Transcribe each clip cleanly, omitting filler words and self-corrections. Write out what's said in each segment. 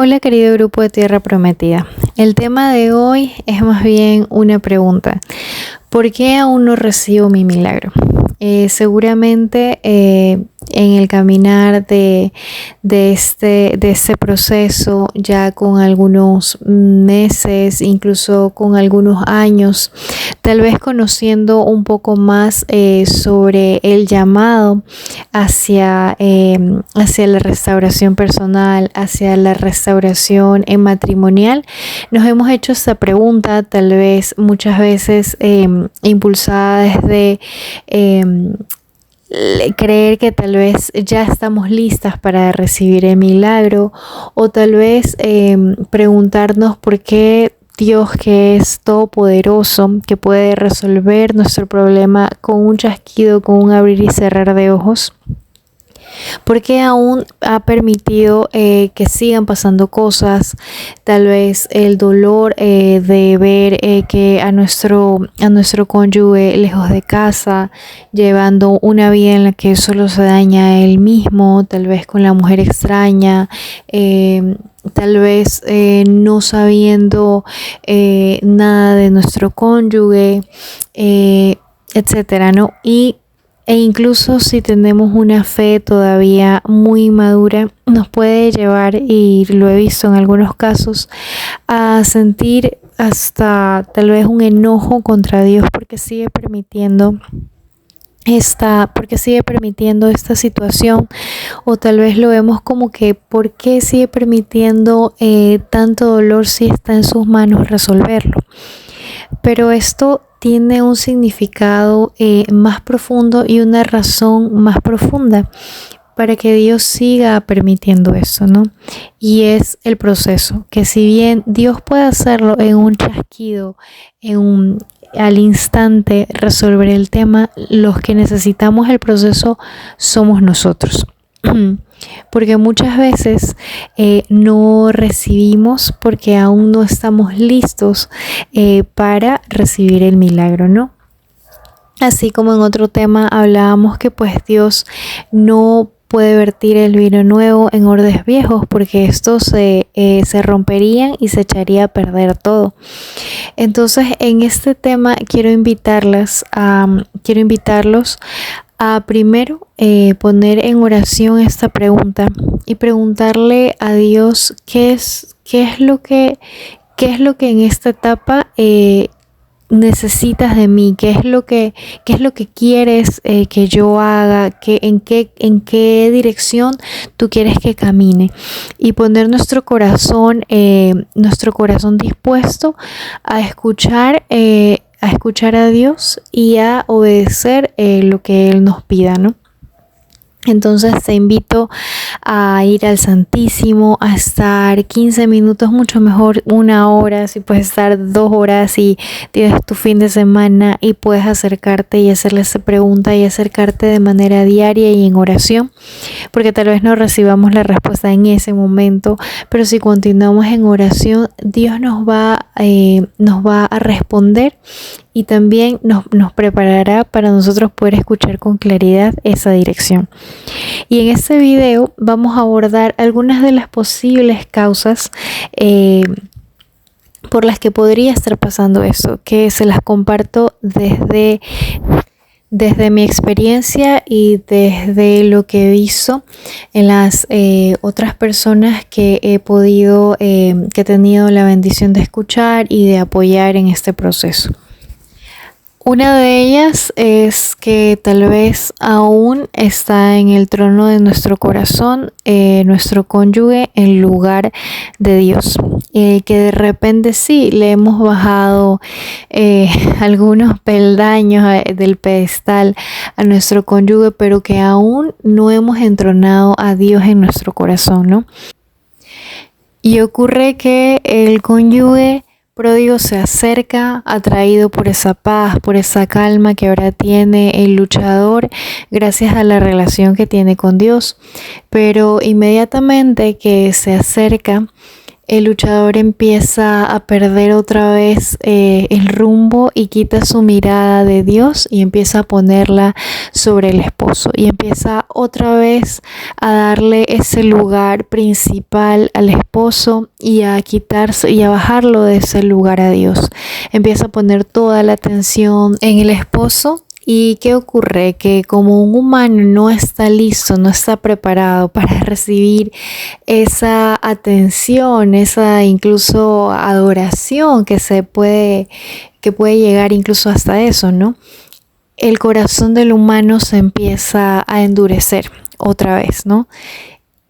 Hola querido grupo de Tierra Prometida. El tema de hoy es más bien una pregunta. ¿Por qué aún no recibo mi milagro? Seguramente en el caminar de este proceso, ya con algunos meses, incluso con algunos años, tal vez conociendo un poco más sobre el llamado hacia la restauración personal, hacia la restauración matrimonial, nos hemos hecho esta pregunta, tal vez muchas veces impulsada desde creer que tal vez ya estamos listas para recibir el milagro, o tal vez preguntarnos por qué Dios, que es todopoderoso, que puede resolver nuestro problema con un chasquido, con un abrir y cerrar de ojos, porque aún ha permitido que sigan pasando cosas, tal vez el dolor de ver que a nuestro cónyuge lejos de casa, llevando una vida en la que solo se daña a él mismo, tal vez con la mujer extraña, tal vez no sabiendo nada de nuestro cónyuge, etcétera, ¿no? E incluso si tenemos una fe todavía muy madura, nos puede llevar, y lo he visto en algunos casos, a sentir hasta tal vez un enojo contra Dios porque sigue permitiendo esta situación, o tal vez lo vemos como que ¿por qué sigue permitiendo tanto dolor si está en sus manos resolverlo? Pero esto tiene un significado más profundo y una razón más profunda para que Dios siga permitiendo eso, ¿no? Y es el proceso, que si bien Dios puede hacerlo en un chasquido, al instante resolver el tema, los que necesitamos el proceso somos nosotros. Porque muchas veces no recibimos porque aún no estamos listos para recibir el milagro, ¿no? Así como en otro tema hablábamos que pues Dios no puede vertir el vino nuevo en odres viejos, porque estos se romperían y se echaría a perder todo. Entonces, en este tema quiero invitarlos a primero poner en oración esta pregunta y preguntarle a Dios qué es lo que en esta etapa necesitas de mí, qué es lo que quieres que yo haga, en qué dirección tú quieres que camine, y poner nuestro corazón dispuesto a escuchar a Dios y a obedecer lo que Él nos pida, ¿no? Entonces te invito a ir al Santísimo, a estar 15 minutos, mucho mejor 1 hora, si puedes estar 2 horas y tienes tu fin de semana y puedes acercarte y hacerle esa pregunta y acercarte de manera diaria y en oración, porque tal vez no recibamos la respuesta en ese momento, pero si continuamos en oración, Dios nos va a responder, y también nos preparará para nosotros poder escuchar con claridad esa dirección. Y en este video vamos a abordar algunas de las posibles causas por las que podría estar pasando eso, que se las comparto desde mi experiencia y desde lo que he visto en las otras personas que he tenido la bendición de escuchar y de apoyar en este proceso. Una de ellas es que tal vez aún está en el trono de nuestro corazón nuestro cónyuge en lugar de Dios, que de repente sí le hemos bajado algunos peldaños del pedestal a nuestro cónyuge, pero que aún no hemos entronado a Dios en nuestro corazón, ¿no? Y ocurre que el cónyuge pródigo se acerca, atraído por esa paz, por esa calma que ahora tiene el luchador gracias a la relación que tiene con Dios. Pero inmediatamente que se acerca, el luchador empieza a perder otra vez el rumbo y quita su mirada de Dios y empieza a ponerla sobre el esposo y empieza otra vez a darle ese lugar principal al esposo y a quitarse y a bajarlo de ese lugar a Dios. Empieza a poner toda la atención en el esposo. ¿Y qué ocurre? Que como un humano no está listo, no está preparado para recibir esa atención, esa incluso adoración que puede llegar incluso hasta eso, ¿no? El corazón del humano se empieza a endurecer otra vez, ¿no?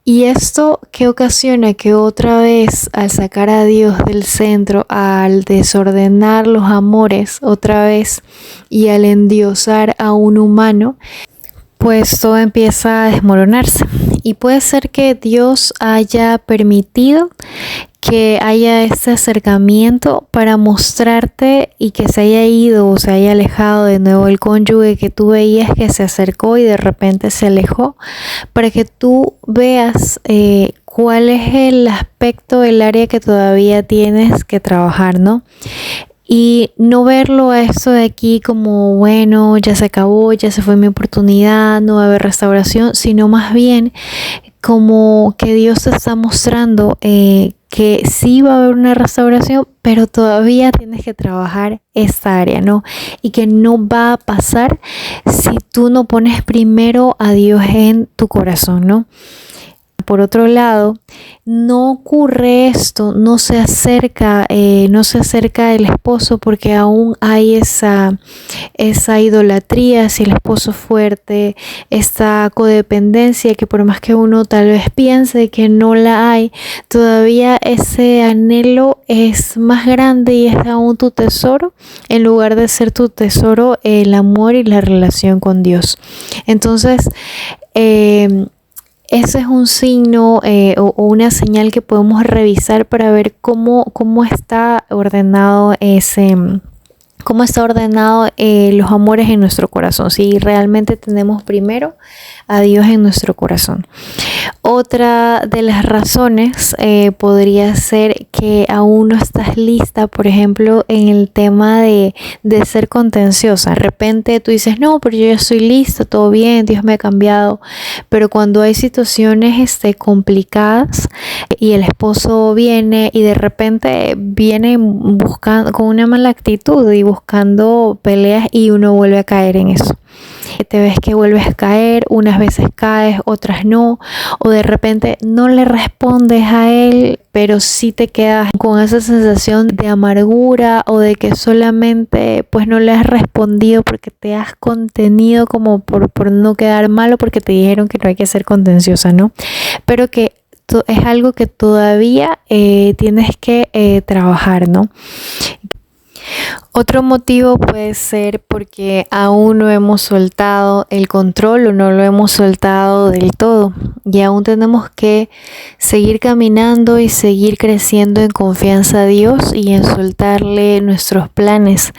Y esto que ocasiona que otra vez al sacar a Dios del centro, al desordenar los amores otra vez y al endiosar a un humano, pues todo empieza a desmoronarse. Y puede ser que Dios haya permitido que haya este acercamiento para mostrarte y que se haya ido o se haya alejado de nuevo el cónyuge que tú veías que se acercó y de repente se alejó, para que tú veas cuál es el aspecto del área que todavía tienes que trabajar, ¿no? Y no verlo a esto de aquí como, bueno, ya se acabó, ya se fue mi oportunidad, no va a haber restauración, sino más bien como que Dios te está mostrando que sí va a haber una restauración, pero todavía tienes que trabajar esta área, ¿no? Y que no va a pasar si tú no pones primero a Dios en tu corazón, ¿no? Por otro lado, no ocurre esto, no se acerca el esposo porque aún hay esa idolatría hacia el esposo fuerte, esta codependencia que por más que uno tal vez piense que no la hay, todavía ese anhelo es más grande y es aún tu tesoro, en lugar de ser tu tesoro el amor y la relación con Dios. Entonces, ese es un signo o una señal que podemos revisar para ver cómo está ordenado los amores en nuestro corazón, si realmente tenemos primero a Dios en nuestro corazón. Otra de las razones podría ser que aún no estás lista, por ejemplo, en el tema de ser contenciosa. De repente tú dices, no, pero yo ya estoy lista, todo bien, Dios me ha cambiado. Pero cuando hay situaciones complicadas y el esposo viene y de repente viene buscando con una mala actitud y buscando peleas y uno vuelve a caer en eso. Te ves que vuelves a caer, unas veces caes, otras no, o de repente no le respondes a él, pero sí te quedas con esa sensación de amargura o de que solamente pues no le has respondido porque te has contenido como por no quedar malo porque te dijeron que no hay que ser contenciosa, ¿no? Pero que es algo que todavía tienes que trabajar, ¿no? Otro motivo puede ser porque aún no hemos soltado el control o no lo hemos soltado del todo y aún tenemos que seguir caminando y seguir creciendo en confianza a Dios y en soltarle nuestros planes,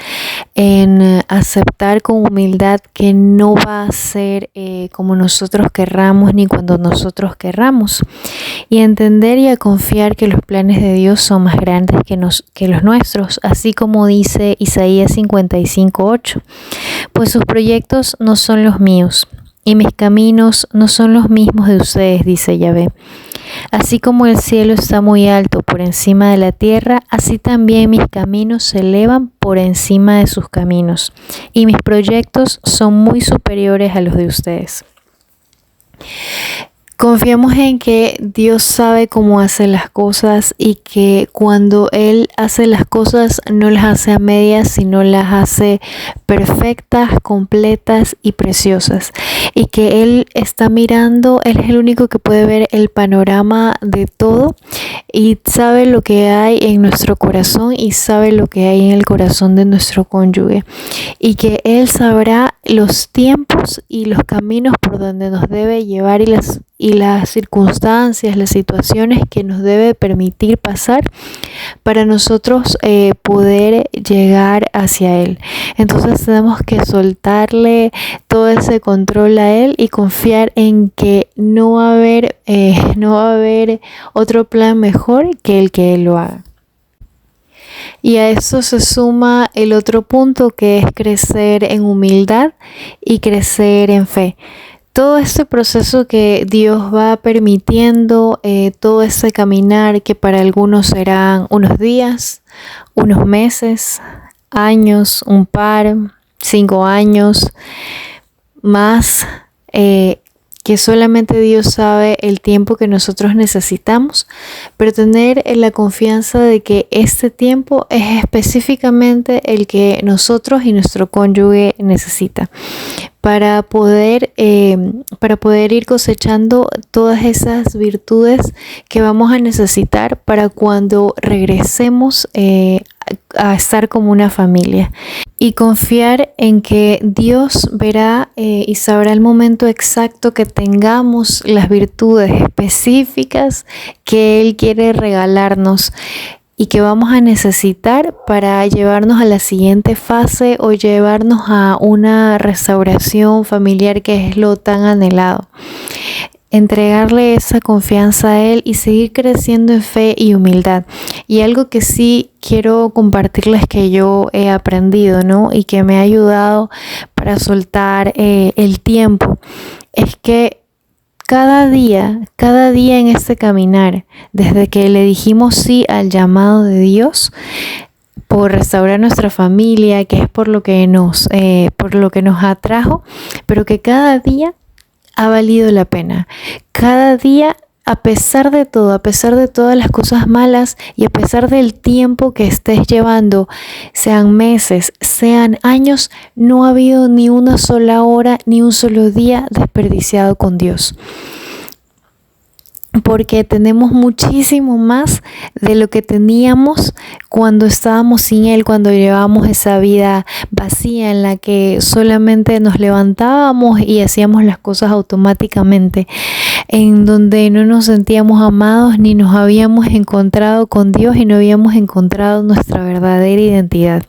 en aceptar con humildad que no va a ser como nosotros querramos ni cuando nosotros querramos y entender y a confiar que los planes de Dios son más grandes que los nuestros, así como dice Isaías 55:8, pues sus proyectos no son los míos y mis caminos no son los mismos de ustedes, dice Yahvé. Así como el cielo está muy alto por encima de la tierra, así también mis caminos se elevan por encima de sus caminos y mis proyectos son muy superiores a los de ustedes. Confiamos en que Dios sabe cómo hace las cosas y que cuando Él hace las cosas no las hace a medias, sino las hace perfectas, completas y preciosas. Y que Él está mirando, Él es el único que puede ver el panorama de todo y sabe lo que hay en nuestro corazón y sabe lo que hay en el corazón de nuestro cónyuge. Y que Él sabrá los tiempos y los caminos por donde nos debe llevar y las y las circunstancias, las situaciones que nos debe permitir pasar para nosotros poder llegar hacia Él. Entonces tenemos que soltarle todo ese control a Él y confiar en que no va a haber otro plan mejor que el que Él lo haga. Y a eso se suma el otro punto, que es crecer en humildad y crecer en fe. Todo este proceso que Dios va permitiendo, todo ese caminar que para algunos serán unos días, unos meses, años, un par, 5 años, más, que solamente Dios sabe el tiempo que nosotros necesitamos, pero tener la confianza de que este tiempo es específicamente el que nosotros y nuestro cónyuge necesita para poder ir cosechando todas esas virtudes que vamos a necesitar para cuando regresemos a estar como una familia. Y confiar en que Dios verá y sabrá el momento exacto que tengamos las virtudes específicas que Él quiere regalarnos y que vamos a necesitar para llevarnos a la siguiente fase o llevarnos a una restauración familiar, que es lo tan anhelado. Entregarle esa confianza a Él y seguir creciendo en fe y humildad. Y algo que sí quiero compartirles que yo he aprendido, ¿no? Y que me ha ayudado para soltar el tiempo, es que cada día en este caminar, desde que le dijimos sí al llamado de Dios por restaurar nuestra familia, que es por lo que nos atrajo, pero que cada día ha valido la pena. Cada día, a pesar de todo, a pesar de todas las cosas malas y a pesar del tiempo que estés llevando, sean meses, sean años, no ha habido ni una sola hora, ni un solo día desperdiciado con Dios. Porque tenemos muchísimo más de lo que teníamos cuando estábamos sin Él, cuando llevábamos esa vida vacía en la que solamente nos levantábamos y hacíamos las cosas automáticamente, en donde no nos sentíamos amados ni nos habíamos encontrado con Dios y no habíamos encontrado nuestra verdadera identidad.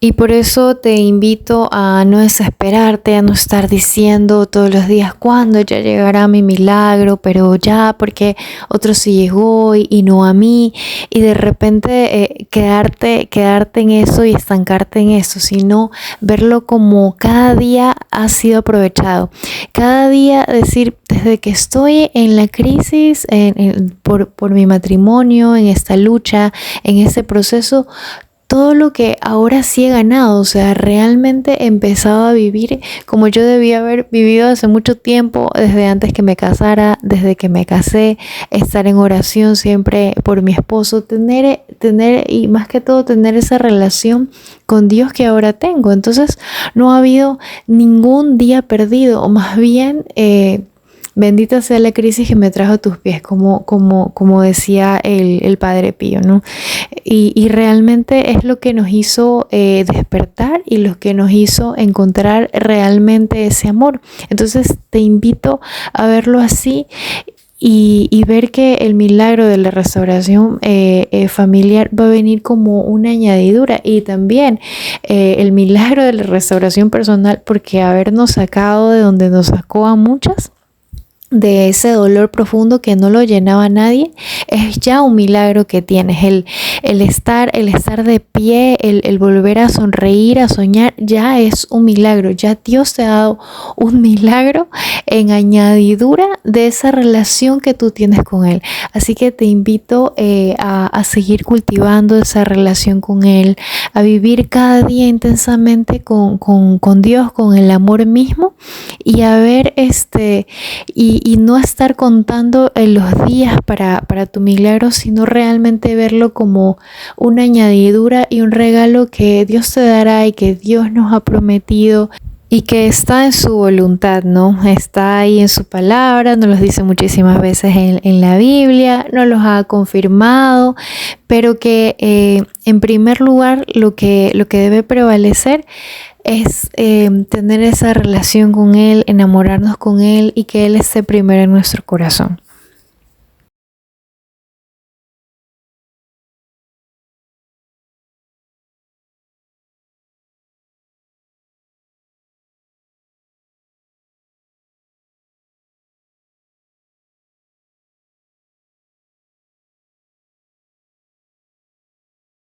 Y por eso te invito a no desesperarte, a no estar diciendo todos los días cuándo ya llegará mi milagro, pero ya porque otro sí llegó y no a mí, y de repente quedarte en eso y estancarte en eso, sino verlo como cada día ha sido aprovechado. Cada día decir, desde que estoy en la crisis, por mi matrimonio, en esta lucha, en ese proceso, todo lo que ahora sí he ganado, o sea, realmente he empezado a vivir como yo debía haber vivido hace mucho tiempo, desde antes que me casara, desde que me casé, estar en oración siempre por mi esposo, tener y más que todo tener esa relación con Dios que ahora tengo. Entonces no ha habido ningún día perdido, o más bien bendita sea la crisis que me trajo a tus pies, como decía el Padre Pío, ¿no? Y realmente es lo que nos hizo despertar y lo que nos hizo encontrar realmente ese amor. Entonces te invito a verlo así y ver que el milagro de la restauración familiar va a venir como una añadidura, y también el milagro de la restauración personal, porque habernos sacado de donde nos sacó a muchas, de ese dolor profundo que no lo llenaba nadie, es ya un milagro que tienes. El estar de pie, el volver a sonreír, a soñar, ya es un milagro. Ya Dios te ha dado un milagro en añadidura de esa relación que tú tienes con Él. Así que te invito a seguir cultivando esa relación con Él, a vivir cada día intensamente con Dios, con el amor mismo, y a ver y no estar contando en los días para tu milagro, sino realmente verlo como una añadidura y un regalo que Dios te dará y que Dios nos ha prometido y que está en su voluntad, ¿no? Está ahí en su palabra, nos los dice muchísimas veces en la Biblia, nos los ha confirmado, pero que en primer lugar lo que debe prevalecer es tener esa relación con Él, enamorarnos con Él y que Él esté primero en nuestro corazón.